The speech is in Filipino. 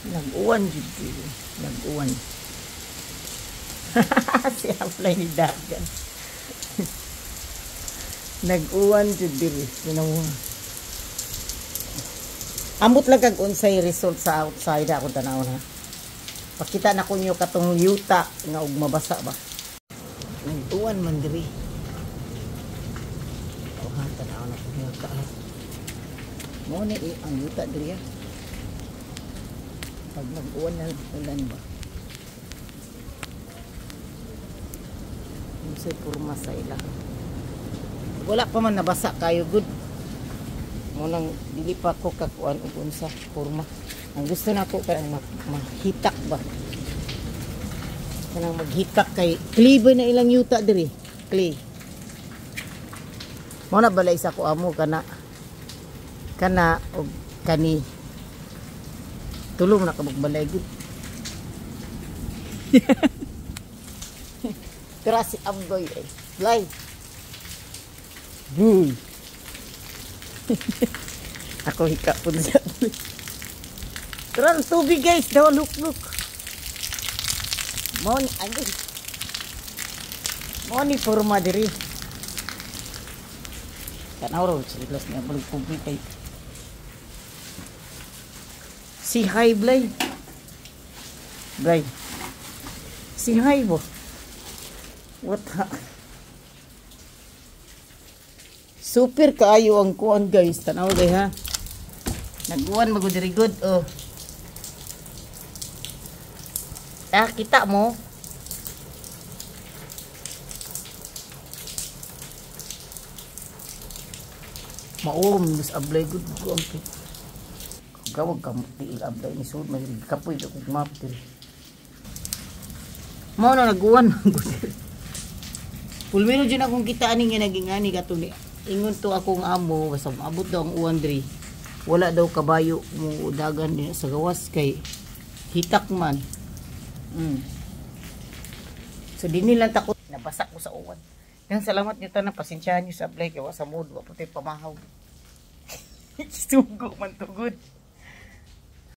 Nag-uwan dito. Nag-uwan. Siya play ni Dagan. Nag-uwan dito. Amot lang kag unsay result sa outside ako tanaw na. Pakita na ko nyo katong yuta nga og mabasa ba. Nag-uwan man diri. Oh, ha tanaw na ko yuta. Mo ni ang yuta diri. Pag nag-uwan na ulan ba. Unsay purma sa ila. Wala pa man nabasa kayo good. Munang dili pa ko kakuan og unsa purma. Ang gusto nako kay mahitak ba. Kanang maghitak kay clay ba na ilang yuta diri? Clay. Mo na balay sa ko amo kana og kani. Tulong na ka magbalay gud. Tara si Amboy eh. Blay. Boom. Ako hika po siya. Tara tubig guys. Daw look. Mon anjay. Moni forma diri. Kanaw ro sa glass niya balik tubig kay. Si hi Blay. Blay. Si hi bo. What ha? Super kaayo ang kuan guys. Tanaw gay ha. Naguwan magud diri good oh. Kita mo. Maurom nis ablay good ko ang gawag ka tiil ablay ni sud may kapoy ko map diri. Mao na naguwan pulmino dyan akong kita aning nga naging ani kato ni ingon to akong amo basta maabot daw ang uwan diri wala daw kabayo mo dagan din sa gawas kay hitak man. So di nila takot nabasa ko sa uwan. Yang salamat niyo tanan pasensyahan niyo sa ablay kay wa sa mood wa puti pamahaw. Sugo man to good.